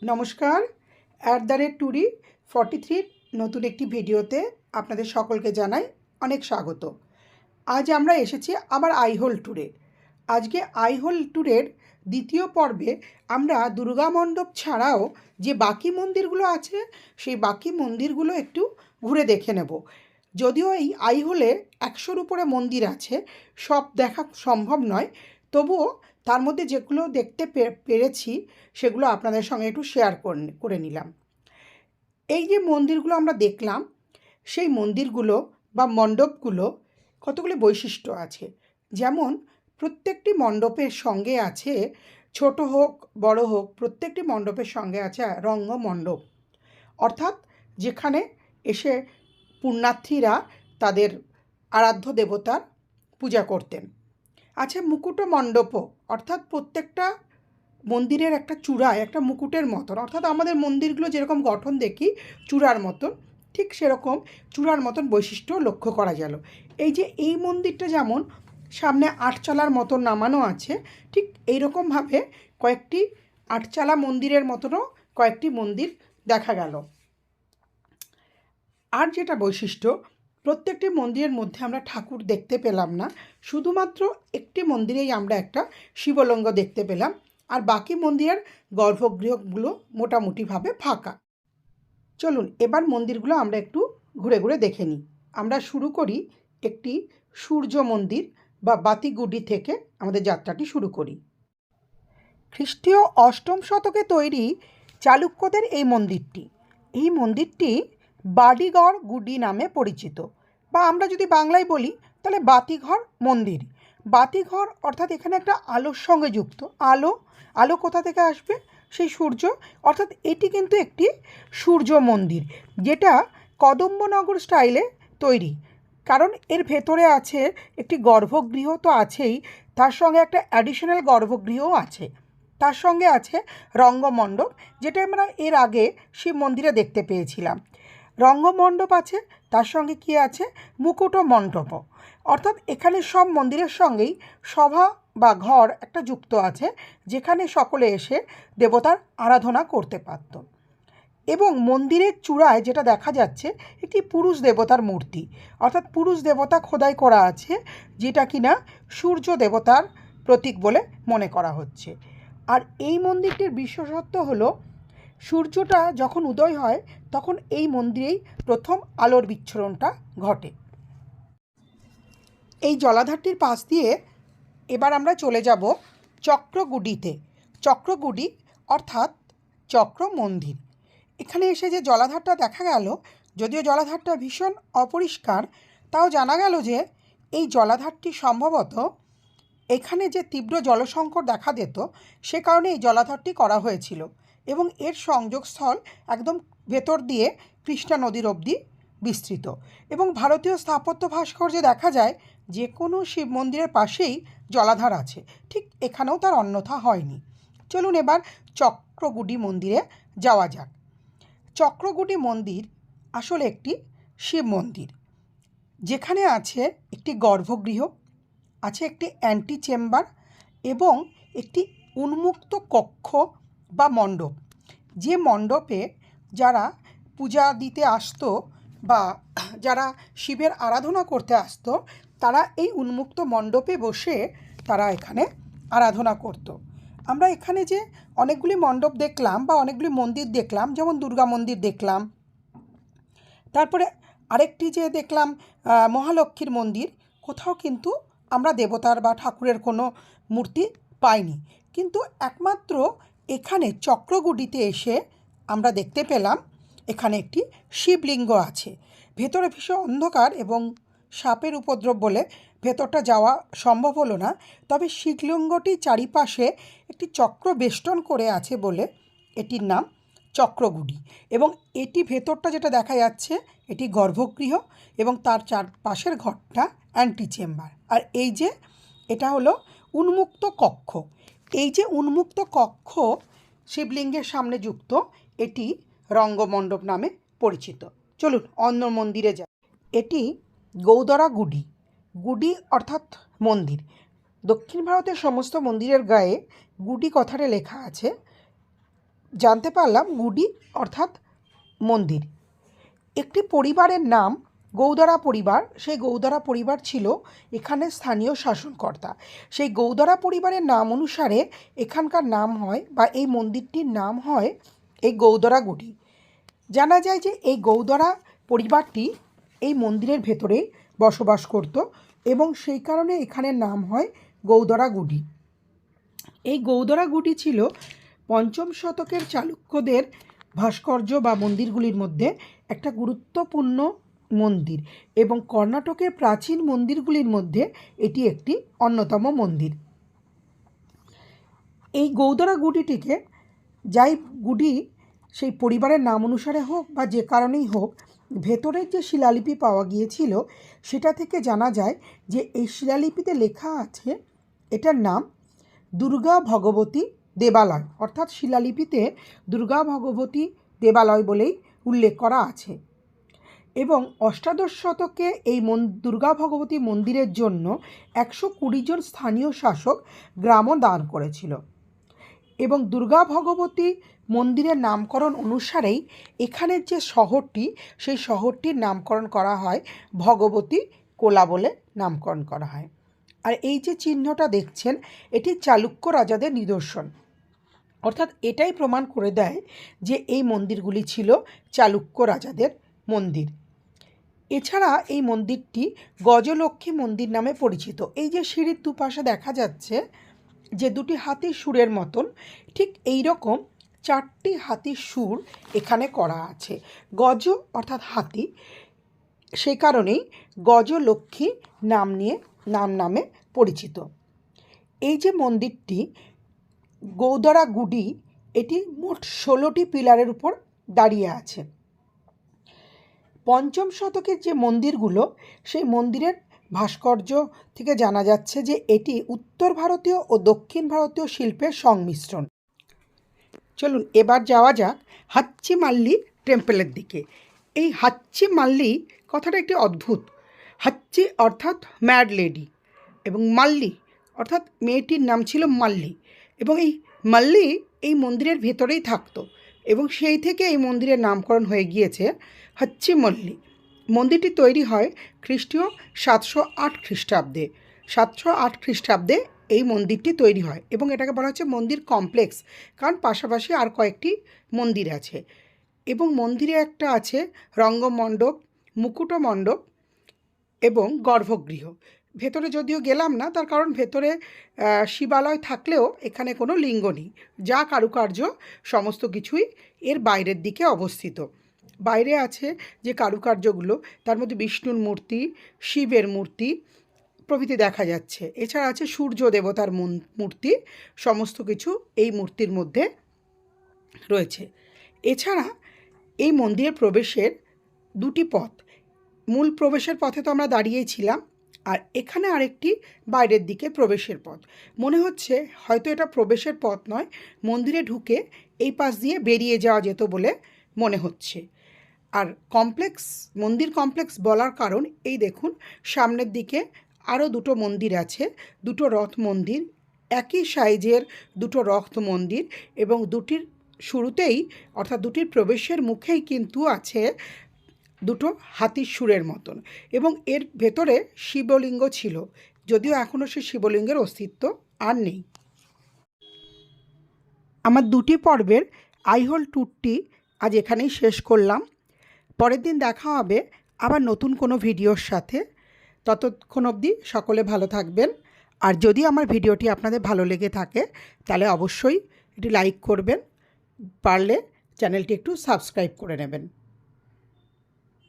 নমস্কার। টুরি 43 নতুন একটি ভিডিওতে আপনাদের সকলকে জানাই অনেক স্বাগত। আজ আমরা এসেছি আবার আইহোল ট্যুরে। আজকে আইহোল ট্যুরের দ্বিতীয় পর্বে আমরা দুর্গা মণ্ডপ ছাড়াও যে বাকি মন্দিরগুলো আছে সেই বাকি মন্দিরগুলো একটু ঘুরে দেখে নেব। যদিও এই আইহোলে 100-র উপরে মন্দির আছে, সব দেখা সম্ভব নয়, তবুও তার মধ্যে যেগুলো দেখতে পেরেছি সেগুলো আপনাদের সঙ্গে একটু শেয়ার করে নিলাম। এই যে মন্দিরগুলো আমরা দেখলাম, সেই মন্দিরগুলো বা মণ্ডপগুলো কতগুলি বৈশিষ্ট্য আছে। যেমন প্রত্যেকটি মণ্ডপের সঙ্গে আছে, ছোট হোক বড় হোক, প্রত্যেকটি মণ্ডপের সঙ্গে আছে রঙ্গমণ্ডপ, অর্থাৎ যেখানে এসে পুণ্যার্থীরা তাদের আরাধ্য দেবতার পূজা করতেন। আছে মুকুট মণ্ডপও, অর্থাৎ প্রত্যেকটা মন্দিরের একটা চূড়ায় একটা মুকুটের মতন, অর্থাৎ আমাদের মন্দিরগুলো যেরকম গঠন দেখি চূড়ার মতন, ঠিক সেরকম চূড়ার মতন বৈশিষ্ট্য লক্ষ্য করা গেল। এই যে এই মন্দিরটা যেমন সামনে আটচালার মতন নামানো আছে, ঠিক এইরকমভাবে কয়েকটি আটচালা মন্দিরের মতনও কয়েকটি মন্দির দেখা গেল। আর যেটা বৈশিষ্ট্য, প্রত্যেকটি মন্দিরের মধ্যে আমরা ঠাকুর দেখতে পেলাম না, শুধুমাত্র একটি মন্দিরেই আমরা একটা শিবলিঙ্গ দেখতে পেলাম, আর বাকি মন্দিরের গর্ভগৃহগুলো মোটামুটিভাবে ফাঁকা। চলুন এবার মন্দিরগুলো আমরা একটু ঘুরে ঘুরে দেখে নিই। আমরা শুরু করি একটি সূর্য মন্দির বা বাতিগুডি থেকে আমাদের যাত্রাটি শুরু করি। খ্রিস্টীয় 8ম শতকে তৈরি চালুক্যদের এই মন্দিরটি বাড়িঘর গুডি নামে পরিচিত, বা আমরা যদি বাংলায় বলি তাহলে বাতিঘর মন্দির। বাতিঘর অর্থাৎ এখানে একটা আলোর সঙ্গে যুক্ত। আলো কোথা থেকে আসবে? সেই সূর্য, অর্থাৎ এটি কিন্তু একটি সূর্য মন্দির, যেটা কদম্বনগর স্টাইলে তৈরি। কারণ এর ভেতরে আছে একটি গর্ভগৃহ তো আছেই, তার সঙ্গে একটা অ্যাডিশনাল গর্ভগৃহও আছে, তার সঙ্গে আছে রঙ্গমণ্ডপ, যেটা আমরা এর আগে শিব মন্দিরে দেখতে পেয়েছিলাম। রঙ্গমণ্ডপ আছে, তার সঙ্গে কি আছে? মুকুট মণ্ডপও। অর্থাৎ এখানে সব মন্দিরের সঙ্গেই সভা বা ঘর একটা যুক্ত আছে, যেখানে সকলে এসে দেবতার আরাধনা করতে পারত। এবং মন্দিরের চূড়ায় যেটা দেখা যাচ্ছে একটি পুরুষ দেবতার মূর্তি, অর্থাৎ পুরুষ দেবতা খোদাই করা আছে, যেটা কিনা সূর্য দেবতার প্রতীক বলে মনে করা হচ্ছে। আর এই মন্দিরটির বিশেষত্ব হলো, সূর্যটা যখন উদয় হয় তখন এই মন্দিরেই প্রথম আলোর বিচ্ছুরণটা ঘটে। এই জলাধারটির পাশ দিয়ে এবার আমরা চলে যাব চক্রগুডিতে। চক্রগুডি অর্থাৎ চক্র মন্দির। এখানে এসে যে জলাধারটা দেখা গেল, যদিও জলাধারটা ভীষণ অপরিষ্কার, তাও জানা গেল যে এই জলাধারটি সম্ভবত এখানে যে তীব্র জলসংকট দেখা দিত সে কারণে এই জলাধারটি করা হয়েছিল, এবং এর সংযোগস্থল একদম ভেতর দিয়ে কৃষ্ণা নদীর অবধি বিস্তৃত। এবং ভারতীয় স্থাপত্য ভাস্কর্যে দেখা যায় যে কোনো শিব মন্দিরের পাশেই জলাধার আছে, ঠিক এখানেও তার অন্যথা হয়নি। চলুন এবার চক্রগুডি মন্দিরে যাওয়া যাক। চক্রগুডি মন্দির আসলে একটি শিব মন্দির, যেখানে আছে একটি গর্ভগৃহ, আছে একটি অ্যান্টি চেম্বার এবং একটি উন্মুক্ত কক্ষ বা মণ্ডপ। যে মণ্ডপে যারা পূজা দিতে আসতো বা যারা শিবের আরাধনা করতে আসতো, তারা এই উন্মুক্ত মণ্ডপে বসে তারা এখানে আরাধনা করত। আমরা এখানে যে অনেকগুলি মণ্ডপ দেখলাম বা অনেকগুলি মন্দির দেখলাম, যেমন দুর্গা মন্দির দেখলাম, তারপরে আরেকটি যে দেখলাম মহালক্ষ্মীর মন্দির, কোথাও কিন্তু আমরা দেবতার বা ঠাকুরের কোনো মূর্তি পাইনি, কিন্তু একমাত্র এখানে চক্রগুডিতে এসে আমরা দেখতে পেলাম এখানে একটি শিবলিঙ্গ আছে। ভেতরে ভীষণ অন্ধকার এবং সাপের উপদ্রব বলে ভেতরটা যাওয়া সম্ভব হলো না, তবে শিবলিঙ্গটি চারিপাশে একটি চক্র বেষ্টন করে আছে বলে এটির নাম চক্রগুডি। এবং এটি ভেতরটা যেটা দেখা যাচ্ছে এটি গর্ভগৃহ, এবং তার চারপাশের ঘরটা অ্যান্টি চেম্বার। আর এই যে এটা হলো উন্মুক্ত কক্ষ। এই যে উন্মুক্ত কক্ষ শিবলিঙ্গের সামনে যুক্ত, এটি রঙ্গমণ্ডপ নামে পরিচিত। চলুন অন্য মন্দিরে যাই। এটি গৌদরা গুডি। গুডি অর্থাৎ মন্দির। দক্ষিণ ভারতের সমস্ত মন্দিরের গায়ে গুডি কথাটা লেখা আছে। জানতে পারলাম গুডি অর্থাৎ মন্দির। একটি পরিবারের নাম গৌদারা পরিবার। সেই গৌদারা পরিবার ছিল এখানে স্থানীয় শাসনকর্তা। সেই গৌদারা পরিবারের নাম অনুসারে এখানকার নাম হয় বা এই মন্দিরটির নাম হয় এই গৌদারা গুডি। জানা যায় যে এই গৌদারা পরিবারটি এই মন্দিরের ভেতরেই বসবাস করত এবং সেই কারণে এখানের নাম হয় গৌদারা গুডি। এই গৌদারা গুডি ছিল পঞ্চম শতকের চালুক্যদের ভাস্কর্য বা মন্দিরগুলির মধ্যে একটা গুরুত্বপূর্ণ মন্দির এবং কর্ণাটকের প্রাচীন মন্দিরগুলির মধ্যে এটি একটি অন্যতম মন্দির। এই গৌদারা গুডিটিকে যাই গুডি সেই পরিবারের নাম অনুসারে হোক বা যে কারণেই হোক, ভেতরের যে শিলালিপি পাওয়া গিয়েছিল সেটা থেকে জানা যায় যে এই শিলালিপিতে লেখা আছে এটার নাম দুর্গা ভগবতী দেবালয়, অর্থাৎ শিলালিপিতে দুর্গা ভগবতী দেবালয় বলেই উল্লেখ করা আছে। এবং অষ্টাদশ শতকে এই দুর্গা ভগবতী মন্দিরের জন্য 120 জন স্থানীয় শাসক গ্রামও দান করেছিল এবং দুর্গা ভগবতী মন্দিরের নামকরণ অনুসারেই এখানের যে শহরটি সেই শহরটির নামকরণ করা হয় ভগবতী কোলা বলে নামকরণ করা হয়। আর এই যে চিহ্নটা দেখছেন এটি চালুক্য রাজাদের নিদর্শন, অর্থাৎ এটাই প্রমাণ করে দেয় যে এই মন্দিরগুলি ছিল চালুক্য রাজাদের মন্দির। এছাড়া এই মন্দিরটি গজলক্ষ্মী মন্দির নামে পরিচিত। এই যে সিঁড়ির দুপাশে দেখা যাচ্ছে যে দুটি হাতির সুরের মতন, ঠিক এই রকম 4টি হাতির সুর এখানে করা আছে। গজ অর্থাৎ হাতি, সেই কারণেই গজলক্ষ্মী নামে পরিচিত। এই যে মন্দিরটি গৌদারা গুডি, এটি মোট 16টি পিলারের উপর দাঁড়িয়ে আছে। পঞ্চম শতকের যে মন্দিরগুলো সেই মন্দিরের ভাস্কর্য থেকে জানা যাচ্ছে যে এটি উত্তর ভারতীয় ও দক্ষিণ ভারতীয় শিল্পের সংমিশ্রণ। চলুন এবার যাওয়া যাক হাচ্চিমাল্লি টেম্পলের দিকে। এই হাচ্চিমাল্লি কথাটা একটি অদ্ভুত। হাচ্চি অর্থাৎ ম্যাড লেডি এবং মাল্লি অর্থাৎ মেয়েটির নাম ছিল মাল্লি, এবং এই মাল্লি এই মন্দিরের ভেতরেই থাকতো এবং সেই থেকে এই মন্দিরের নামকরণ হয়ে গিয়েছে হাচ্চিমাল্লি। মন্দিরটি তৈরি হয় খ্রিস্টীয় 708 খ্রিস্টাব্দে। 708 খ্রিস্টাব্দে এই মন্দিরটি তৈরি হয় এবং এটাকে বলা হচ্ছে মন্দির কমপ্লেক্স, কারণ পাশাপাশি আর কয়েকটি মন্দির আছে এবং মন্দিরে একটা আছে রঙ্গমণ্ডপ, মুকুট মণ্ডপ এবং গর্ভগৃহ। ভেতরে যদিও গেলাম না, তার কারণ ভেতরে শিবালয় থাকলেও এখানে কোনো লিঙ্গ নেই। যা কারুকার্য সমস্ত কিছুই এর বাইরের দিকে অবস্থিত। বাইরে আছে যে কারুকার্যগুলো তার মধ্যে বিষ্ণুর মূর্তি, শিবের মূর্তি প্রভৃতি দেখা যাচ্ছে। এছাড়া আছে সূর্য দেবতার মূর্তি, সমস্ত কিছু এই মূর্তির মধ্যে রয়েছে। এছাড়া এই মন্দিরের প্রবেশের 2টি পথ। মূল প্রবেশের পথে তো আমরা দাঁড়িয়েই ছিলাম, আর এখানে আরেকটি বাইরের দিকে প্রবেশের পথ। মনে হচ্ছে হয়তো এটা প্রবেশের পথ নয়, মন্দিরে ঢুকে এই পাশ দিয়ে বেরিয়ে যাওয়া যেত বলে মনে হচ্ছে। আর মন্দির কমপ্লেক্স বলার কারণ এই দেখুন সামনের দিকে আরও 2টো মন্দির আছে, 2টো রথ মন্দির, একই সাইজের 2টো রথ মন্দির এবং দুটির শুরুতেই অর্থাৎ দুটির প্রবেশের মুখেই কিন্তু আছে 2টো হাতির সুরের মতন, এবং এর ভেতরে শিবলিঙ্গ ছিল, যদিও এখনও সেই শিবলিঙ্গের অস্তিত্ব আর নেই। আমার 2টি পর্বের আইহোল ট্যুরটি আজ এখানেই শেষ করলাম। পরের দিন দেখা হবে আবার নতুন কোনো ভিডিওর সাথে। ততক্ষণ অবধি সকলে ভালো থাকবেন। আর যদি আমার ভিডিওটি আপনাদের ভালো লেগে থাকে তাহলে অবশ্যই এটি লাইক করবেন, পারলে চ্যানেলটি একটু সাবস্ক্রাইব করে নেবেন।